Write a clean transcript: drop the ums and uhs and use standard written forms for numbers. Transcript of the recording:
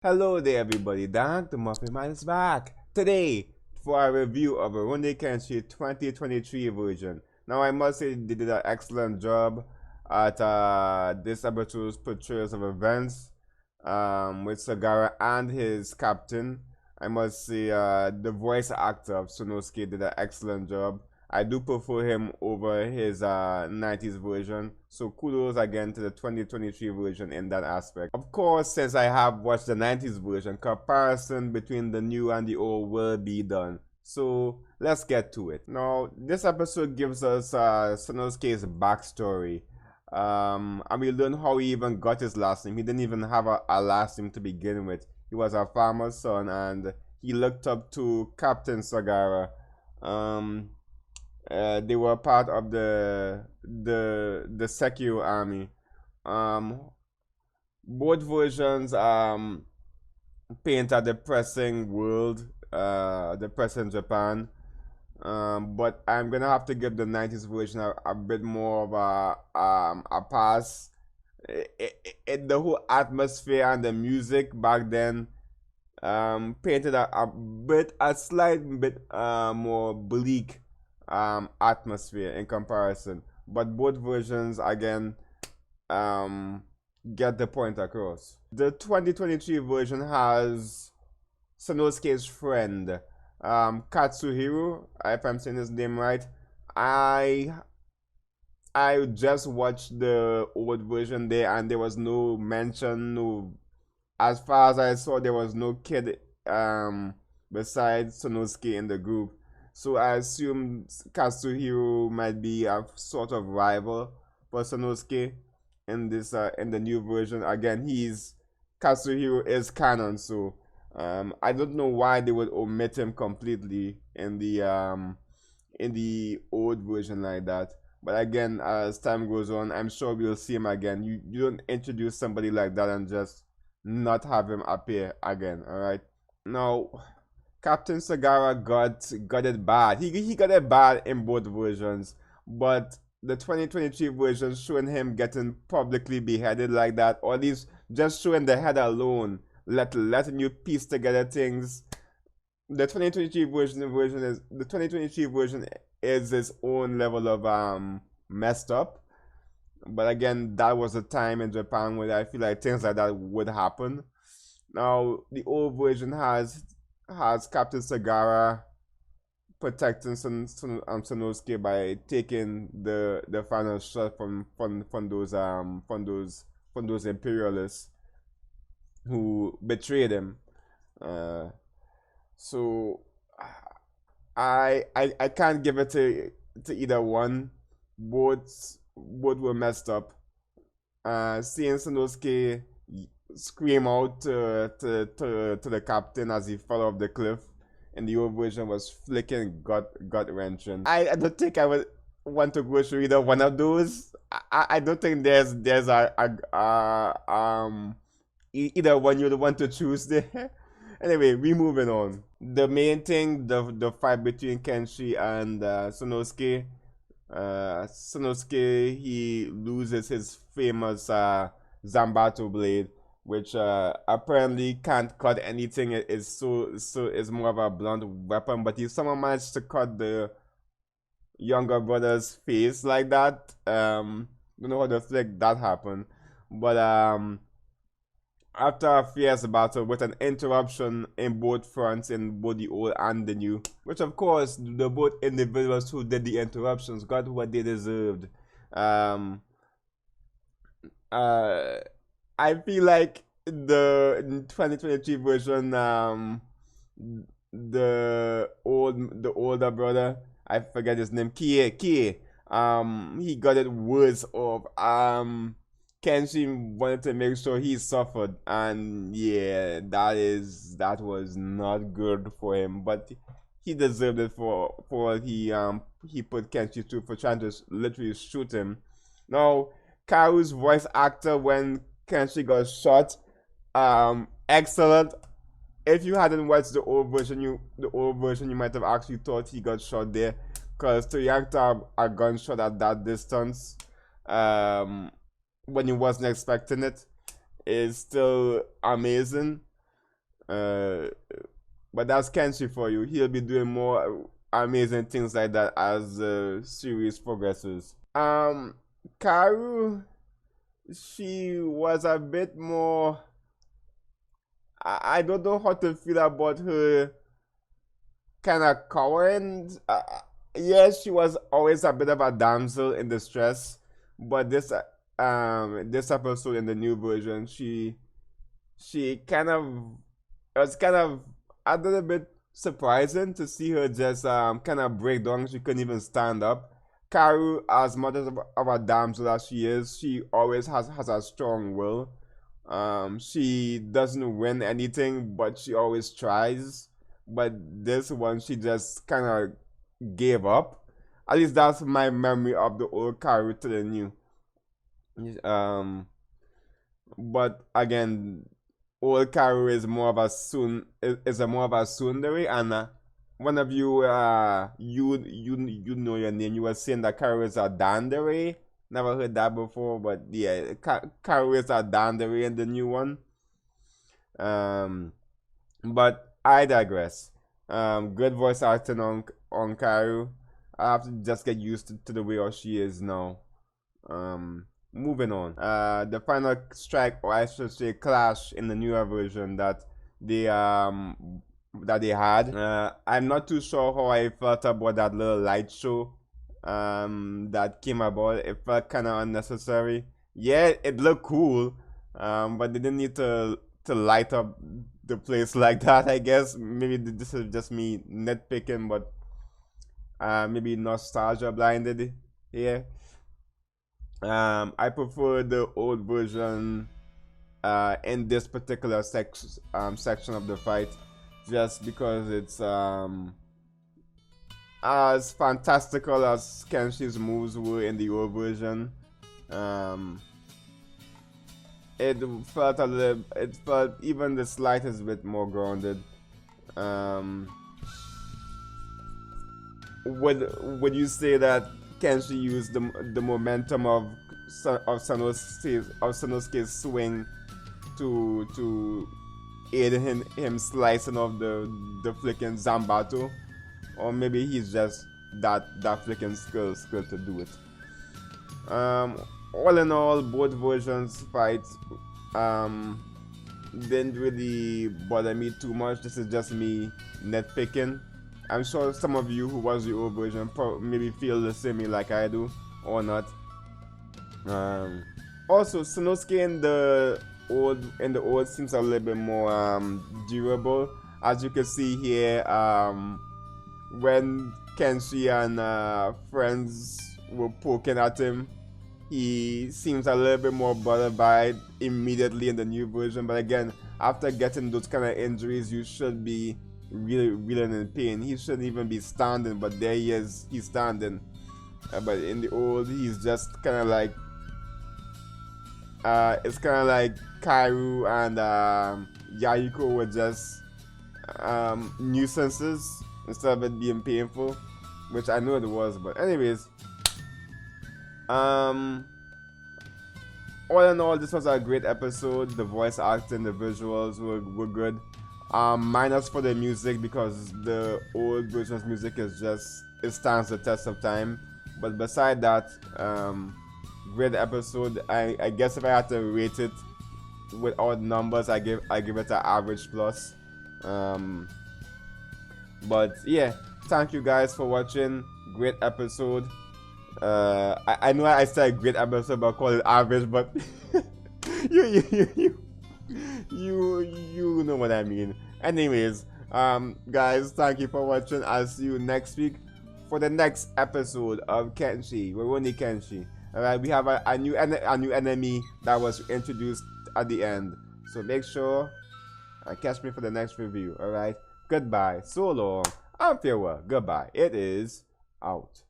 Hello there everybody, Doc the Muffin Man is back today for a review of Rurouni Kenshin 2023 version. Now I must say they did an excellent job at this episode's portrayals of events with Sagara and his captain. I must say the voice actor of Sanosuke did an excellent job. I do prefer him over his 90s version. So kudos again to the 2023 version in that aspect. Of course, since I have watched the 90s version, comparison between the new and the old will be done. So let's get to it. Now, this episode gives us Sanosuke's backstory. And we learn how he even got his last name. He didn't even have a last name to begin with. He was a farmer's son and he looked up to Captain Sagara. They were part of the Sekiro army. Both versions paint a depressing world, depressing Japan. But I'm gonna have to give the 90s version a bit more of a pass. The whole atmosphere and the music back then painted a slight bit more bleak atmosphere in comparison, but both versions again get the point across. The 2023 version has Sanosuke's friend Katsuhiro, if I'm saying his name right. I just watched the old version there and there was no mention, no, as far as I saw, there was no kid besides Sanosuke in the group. So I assume Katsuhiro might be a sort of rival for Sanosuke in this in the new version. Again, Katsuhiro is canon, so I don't know why they would omit him completely in the old version like that. But again, as time goes on, I'm sure we'll see him again. You don't introduce somebody like that and just not have him appear again. All right. Now, Captain Sagara got it bad. He got it bad in both versions, but the 2023 version showing him getting publicly beheaded like that, or at least just showing the head alone, letting you piece together things. The 2023 version is its own level of messed up. But again, that was a time in Japan where I feel like things like that would happen. Now the old version has Captain Sagara protecting Sanosuke by taking the final shot from those imperialists who betrayed him. So I can't give it to either one. Both were messed up. Seeing Sanosuke scream out to the captain as he fell off the cliff in the old version was flicking gut wrenching. I don't think I would want to go through either one of those. I don't think there's either one you'd want to choose there. Anyway, we moving on. The main thing, the fight between Kenshi and Sanosuke. Sanosuke, he loses his famous Zambato blade, which apparently can't cut anything. It's more of a blunt weapon, but he somehow managed to cut the younger brother's face like that. Don't know how the flick that happened, but after a fierce battle with an interruption in both fronts, in both the old and the new, which of course the both individuals who did the interruptions got what they deserved. I feel like the 2023 version, the older brother, I forget his name, Kie, he got it worse off. Kenshin wanted to make sure he suffered, and yeah, that was not good for him. But he deserved it for what he put Kenshin through for trying to literally shoot him. Now, Karu's voice actor when Kenshin got shot, excellent. If you hadn't watched the old version, you might have actually thought he got shot there, because to react to a gunshot at that distance, when you wasn't expecting it, is still amazing. Uh, but that's Kenshi for you. He'll be doing more amazing things like that as the series progresses. Karu, she was a bit more. I don't know how to feel about her kind of cowering. Yes, she was always a bit of a damsel in distress, but this episode in the new version, she kind of, it was kind of a little bit surprising to see her just kind of break down. She couldn't even stand up. Karu, as much as of a damsel as she is, she always has a strong will. She doesn't win anything, but she always tries. But this one, she just kind of gave up. At least that's my memory of the old Karu to the new. But again, old Karu is more of a is a more of a tsundere, and one of you you know your name. You were saying that Karu is a dandere. Never heard that before, but yeah, Karu is a dandere in the new one. But I digress. Good voice acting on Karu. I have to just get used to the way how she is now. Moving on. The final strike, or I should say clash in the newer version that they had. I'm not too sure how I felt about that little light show that came about. It felt kind of unnecessary. Yeah, it looked cool, but they didn't need to light up the place like that. I guess maybe this is just me nitpicking, but maybe nostalgia blinded here. I prefer the old version in this particular section of the fight, just because it's as fantastical as Kenshi's moves were in the old version. It felt even the slightest bit more grounded. Would you say that Kenshi used the momentum of Sanosuke's swing to aid him slicing off the flicking Zambato, or maybe he's just that flicking skill to do it. All in all, both versions fights didn't really bother me too much. This is just me nitpicking. I'm sure some of you who watch the old version maybe feel the same way like I do, or not. Also, Sanosuke in the old seems a little bit more durable. As you can see here, when Kenshi and friends were poking at him, he seems a little bit more bothered by it immediately in the new version. But again, after getting those kind of injuries, you should be really in pain. He shouldn't even be standing, but there he is, he's standing. But in the old, he's just kind of like it's kind of like Karu and Yayuko were just nuisances instead of it being painful, which I know it was. But anyways, all in all, this was a great episode. The voice acting, the visuals were good. Minus for the music, because the old version's music is just, it stands the test of time. But beside that, great episode. I guess if I had to rate it without numbers, I give it an average plus. But yeah, thank you guys for watching. Great episode. I know I said great episode, but I call it average. But you know what I mean. Anyways, guys, thank you for watching. I'll see you next week for the next episode of Kenshi, Rurouni Kenshin. Alright, we have a new enemy that was introduced at the end. So make sure catch me for the next review. Alright, goodbye, so long, and farewell, goodbye. It is out.